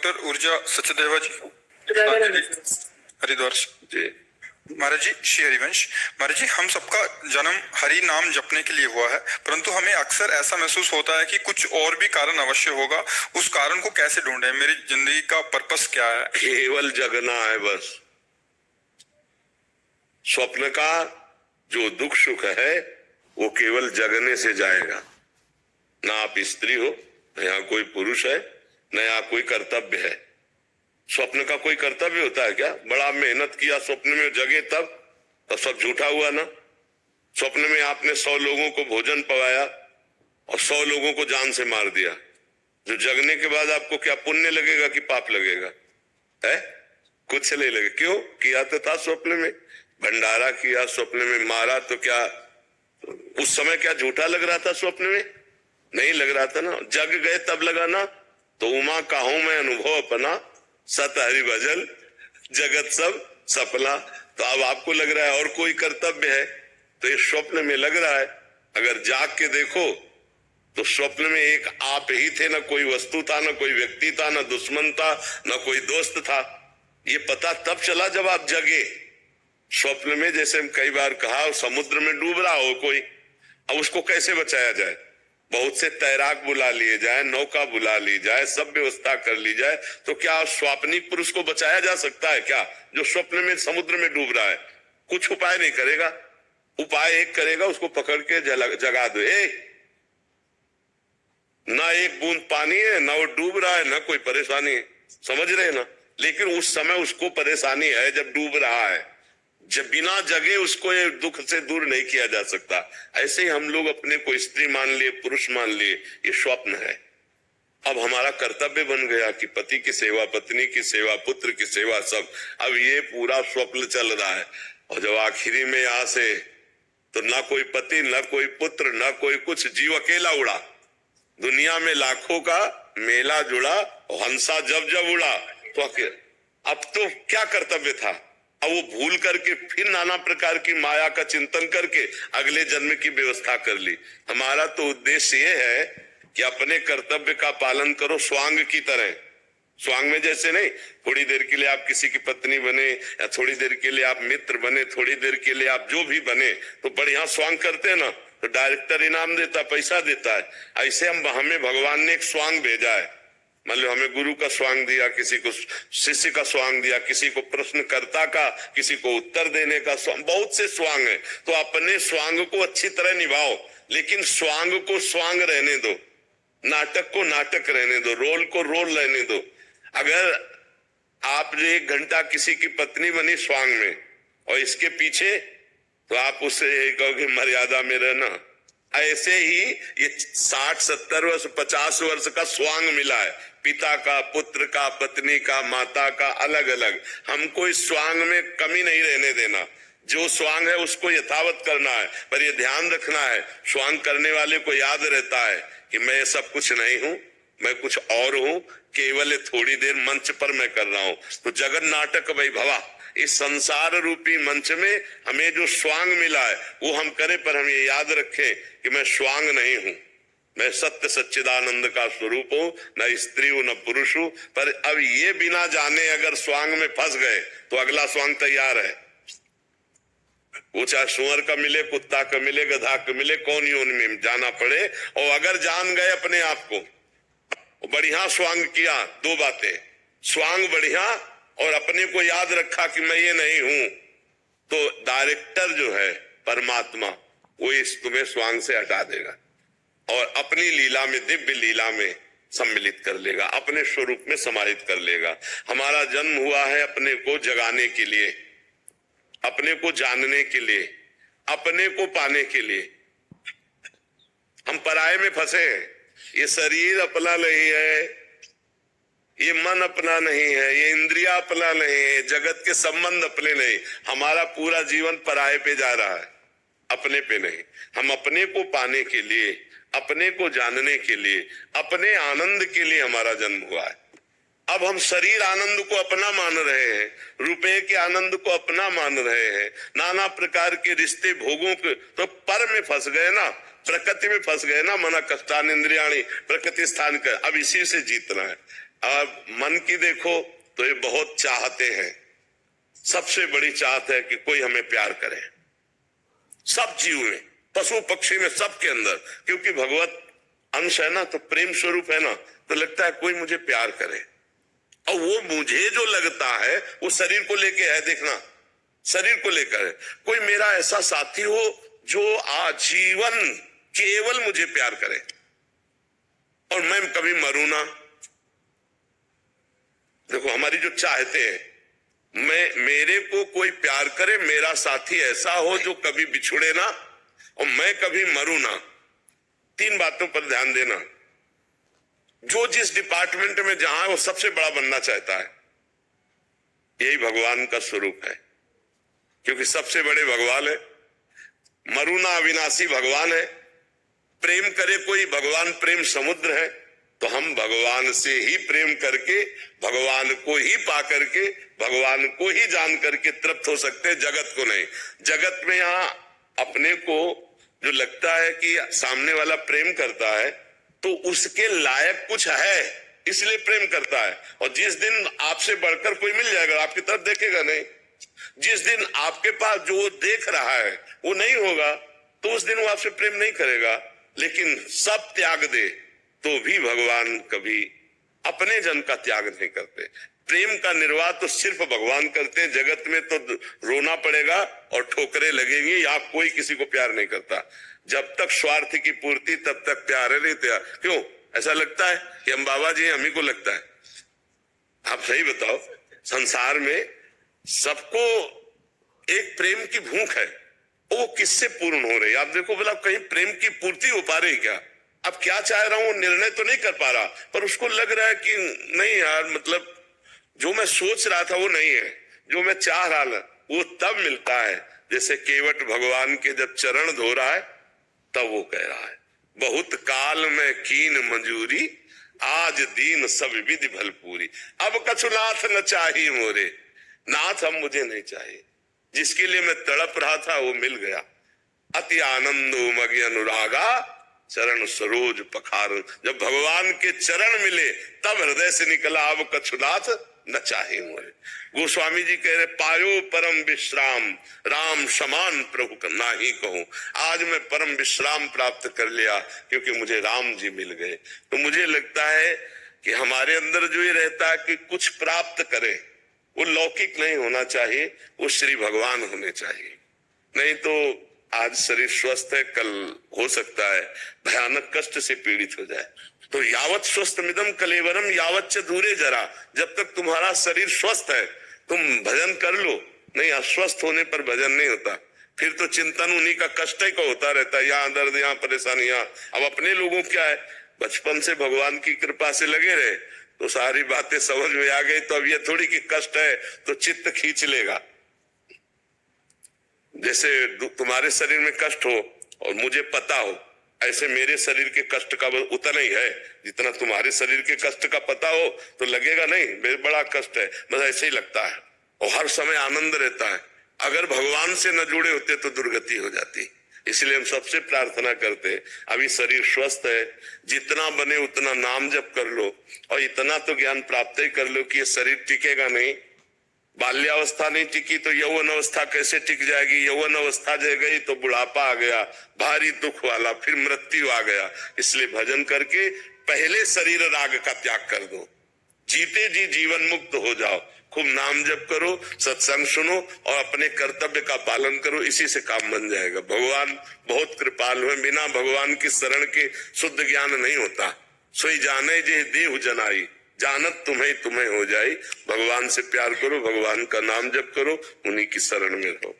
Doctor ऊर्जा सचदेवा जी हरिद्वार से। महाराज जी, श्री हरिवंश। महाराज जी, हम सबका जन्म हरि नाम जपने के लिए हुआ है, परंतु हमें अक्सर ऐसा महसूस होता है कि कुछ और भी कारण अवश्य होगा। उस कारण को कैसे ढूंढे? मेरी जिंदगी का पर्पस क्या है? केवल जगना है बस। स्वप्न का जो दुख सुख है वो केवल जगने से जाएगा। ना आप स्त्री हो, न यहाँ कोई पुरुष है, न यहाँ कोई कर्तव्य है। स्वप्न का कोई कर्तव्य होता है क्या? बड़ा मेहनत किया, स्वप्न में जगे तब तो सब झूठा हुआ ना। स्वप्न में आपने 100 लोगों को भोजन पवाया और 100 लोगों को जान से मार दिया। जो जगने के बाद आपको क्या पुण्य लगेगा कि पाप लगेगा? है कुछ नहीं लगे। क्यों? किया तो था स्वप्न में, भंडारा किया, स्वप्न में मारा, तो क्या उस समय क्या झूठा लग रहा था? स्वप्न में नहीं लग रहा था ना। जग गए तब लगा ना। तो उमा काहू मैं अनुभव अपना, सत हरि भजन जगत सब सपना। तो अब आपको लग रहा है और कोई कर्तव्य है, तो ये स्वप्न में लग रहा है। अगर जाग के देखो तो स्वप्न में एक आप ही थे, ना कोई वस्तु था, ना कोई व्यक्ति था, ना दुश्मन था, ना कोई दोस्त था। ये पता तब चला जब आप जगे। स्वप्न में जैसे हम कई बार कहा, समुद्र में डूब रहा हो कोई, अब उसको कैसे बचाया जाए? बहुत से तैराक बुला लिए जाए, नौका बुला ली जाए, सब व्यवस्था कर ली जाए, तो क्या स्वाप्निक पुरुष को बचाया जा सकता है क्या? जो स्वप्न में समुद्र में डूब रहा है, कुछ उपाय नहीं करेगा। उपाय एक करेगा, उसको पकड़ के जगा दो। ना एक बूंद पानी है, ना वो डूब रहा है, ना कोई परेशानी है। समझ रहे ना? लेकिन उस समय उसको परेशानी है जब डूब रहा है। जब बिना जगे उसको ये दुख से दूर नहीं किया जा सकता। ऐसे ही हम लोग अपने को स्त्री मान लिए, पुरुष मान लिए, ये स्वप्न है। अब हमारा कर्तव्य बन गया कि पति की सेवा, पत्नी की सेवा, पुत्र की सेवा, सब। अब ये पूरा स्वप्न चल रहा है। और जब आखिरी में यहां से तो ना कोई पति, ना कोई पुत्र, ना कोई कुछ, जीव अकेला उड़ा। दुनिया में लाखों का मेला जुड़ा, हंसा जब जब उड़ा। तो अब तो क्या कर्तव्य था? अब वो भूल करके फिर नाना प्रकार की माया का चिंतन करके अगले जन्म की व्यवस्था कर ली। हमारा तो उद्देश्य ये है कि अपने कर्तव्य का पालन करो स्वांग की तरह। स्वांग में जैसे नहीं, थोड़ी देर के लिए आप किसी की पत्नी बने, या थोड़ी देर के लिए आप मित्र बने, थोड़ी देर के लिए आप जो भी बने, तो बढ़िया स्वांग करते हैं ना, तो डायरेक्टर इनाम देता, पैसा देता है। ऐसे हमें भगवान ने एक स्वांग भेजा है। मान लो हमें गुरु का स्वांग दिया, किसी को शिष्य का स्वांग दिया, किसी को प्रश्नकर्ता का, किसी को उत्तर देने का स्वांग, बहुत से स्वांग है। तो अपने स्वांग को अच्छी तरह निभाओ, लेकिन स्वांग को स्वांग रहने दो, नाटक को नाटक रहने दो, रोल को रोल रहने दो। अगर आप जो 1 घंटा किसी की पत्नी बनी स्वांग में, और इसके पीछे, तो आप उससे कहोगे मर्यादा में रहना। ऐसे ही ये 60, 70 वर्ष, 50 वर्ष का स्वांग मिला है, पिता का, पुत्र का, पत्नी का, माता का, अलग अलग। हमको इस स्वांग में कमी नहीं रहने देना। जो स्वांग है उसको यथावत करना है, पर ये ध्यान रखना है, स्वांग करने वाले को याद रहता है कि मैं ये सब कुछ नहीं हूं, मैं कुछ और हूं, केवल थोड़ी देर मंच पर मैं कर रहा हूं। तो जगन नाटक वैभवा, इस संसार रूपी मंच में हमें जो स्वांग मिला है वो हम करें, पर हम ये याद रखें कि मैं स्वांग नहीं हूं, मैं सत्य सच्चिदानंद का स्वरूप हूं, न स्त्री हूं न पुरुष हूं। पर अब ये बिना जाने अगर स्वांग में फंस गए तो अगला स्वांग तैयार है। वो चाहे सुअर का मिले, कुत्ता का मिले, गधा का मिले, कौन योनि में जाना पड़े। और अगर जान गए अपने आप को, बढ़िया स्वांग किया, 2 बातें, स्वांग बढ़िया और अपने को याद रखा कि मैं ये नहीं हूं, तो डायरेक्टर जो है परमात्मा, वो इस तुम्हें स्वांग से हटा देगा और अपनी लीला में, दिव्य लीला में सम्मिलित कर लेगा, अपने स्वरूप में समाहित कर लेगा। हमारा जन्म हुआ है अपने को जगाने के लिए, अपने को जानने के लिए, अपने को पाने के लिए। हम पराये में फंसे हैं। ये शरीर अपना नहीं है, ये मन अपना नहीं है, ये इंद्रिया अपना नहीं है, जगत के संबंध अपने नहीं। हमारा पूरा जीवन पराये पे जा रहा है, अपने पे नहीं। हम अपने को पाने के लिए, अपने को जानने के लिए, अपने आनंद के लिए हमारा जन्म हुआ है। अब हम शरीर आनंद को अपना मान रहे हैं, रुपए के आनंद को अपना मान रहे हैं, नाना प्रकार के रिश्ते भोगों के, तो पर में फंस गए ना, प्रकृति में फंस गए ना। मना कष्टान इंद्रियाणी प्रकृति स्थान कर। अब इसी से जीतना है। अब मन की देखो तो ये बहुत चाहते हैं, सबसे बड़ी चाहत है कि कोई हमें प्यार करे, सब जीव में, पशु पक्षी में, सबके अंदर, क्योंकि भगवत अंश है ना, तो प्रेम स्वरूप है ना, तो लगता है कोई मुझे प्यार करे। और वो मुझे जो लगता है वो शरीर को लेके है, देखना, शरीर को लेकर है। कोई मेरा ऐसा साथी हो जो आजीवन केवल मुझे प्यार करे और मैं कभी मरूं ना। देखो हमारी जो चाहते हैं, मेरे को कोई प्यार करे, मेरा साथी ऐसा हो जो कभी बिछुड़े ना और मैं कभी मरूं ना। तीन बातों पर ध्यान देना। जो जिस डिपार्टमेंट में जहां है वो सबसे बड़ा बनना चाहता है, यही भगवान का स्वरूप है, क्योंकि सबसे बड़े भगवान है। मरुना अविनाशी भगवान है। प्रेम करे कोई, भगवान प्रेम समुद्र है। तो हम भगवान से ही प्रेम करके, भगवान को ही पा करके, भगवान को ही जान करके तृप्त हो सकते हैं, जगत को नहीं। जगत में यहां अपने को जो लगता है कि सामने वाला प्रेम करता है तो उसके लायक कुछ है, इसलिए प्रेम करता है। और जिस दिन आपसे बढ़कर कोई मिल जाएगा, आपकी तरफ देखेगा नहीं। जिस दिन आपके पास जो देख रहा है वो नहीं होगा, तो उस दिन वो आपसे प्रेम नहीं करेगा। लेकिन सब त्याग दे तो भी भगवान कभी अपने जन का त्याग नहीं करते। प्रेम का निर्वाह तो सिर्फ भगवान करते हैं। जगत में तो रोना पड़ेगा और ठोकरें लगेंगी, या कोई किसी को प्यार नहीं करता। जब तक स्वार्थ की पूर्ति तब तक प्यार नहीं त्याग। क्यों ऐसा लगता है कि हम बाबा जी हम ही को लगता है? आप सही बताओ, संसार में सबको एक प्रेम की भूख है, वो किससे पूर्ण हो रही? आप देखो बोला कहीं प्रेम की पूर्ति हो पा रही क्या? अब क्या चाह रहा हूं निर्णय तो नहीं कर पा रहा, पर उसको लग रहा है कि नहीं यार, मतलब जो मैं सोच रहा था वो नहीं है, जो मैं चाह रहा था वो तब मिलता है जैसे केवट भगवान के जब चरण धो रहा है तब वो कह रहा है, बहुत काल में कीन मंजूरी, आज दीन सब विधि भलपूरी। अब कछु नाथ न चाहिए मोरे, नाथ अब मुझे नहीं चाहिए। जिसके लिए मैं तड़प रहा था वो मिल गया। अति आनंदो मगे अनुरागा, चरण सरोज पखार। जब भगवान के चरण मिले तब हृदय से निकला, अब कछुनाथ न चाहे मोरे। गोस्वामी जी कह रहे, पायो परम विश्राम, राम समान प्रभु का ना ही कहूं। आज मैं परम विश्राम प्राप्त कर लिया क्योंकि मुझे राम जी मिल गए। तो मुझे लगता है कि हमारे अंदर जो ये रहता है कि कुछ प्राप्त करे, वो लौकिक नहीं होना चाहिए, वो श्री भगवान होने चाहिए। नहीं तो आज शरीर स्वस्थ है, कल हो सकता है भयानक कष्ट से पीड़ित हो जाए। तो यावत स्वस्थ मिदम कलेवरम यावत च दूरे जरा। जब तक तुम्हारा शरीर स्वस्थ है तुम भजन कर लो, नहीं अस्वस्थ होने पर भजन नहीं होता। फिर तो चिंतन उन्हीं का कष्ट ही का होता रहता है, यहाँ दर्द यहाँ परेशानी यहाँ। अब अपने लोगों क्या है, बचपन से भगवान की कृपा से लगे रहे तो सारी बातें समझ में आ गई। तो अब ये थोड़ी कि कष्ट है तो चित्त खींच लेगा। जैसे तुम्हारे शरीर में कष्ट हो और मुझे पता हो, ऐसे मेरे शरीर के कष्ट का उतना ही है जितना तुम्हारे शरीर के कष्ट का पता हो, तो लगेगा नहीं मेरे बड़ा कष्ट है, बस ऐसे ही लगता है। और हर समय आनंद रहता है। अगर भगवान से न जुड़े होते तो दुर्गति हो जाती। इसलिए हम सबसे प्रार्थना करते, अभी शरीर स्वस्थ है, जितना बने उतना नाम जप कर लो और इतना तो ज्ञान प्राप्त ही कर लो कि ये शरीर टिकेगा नहीं। बाल्यावस्था नहीं टिकी तो यौवन अवस्था कैसे टिक जाएगी? यौवन अवस्था जग गई तो बुढ़ापा आ गया, भारी दुख वाला, फिर मृत्यु आ गया। इसलिए भजन करके पहले शरीर राग का त्याग कर दो, जीते जी जीवन मुक्त हो जाओ। खूब नाम जप करो, सत्संग सुनो और अपने कर्तव्य का पालन करो, इसी से काम बन जाएगा। भगवान बहुत कृपालु है, बिना भगवान की शरण के शुद्ध ज्ञान नहीं होता। सोई जाने जे देहु जनाई, जानत तुम्हें तुम्हें हो जाए। भगवान से प्यार करो, भगवान का नाम जप करो, उन्हीं की शरण में रहो।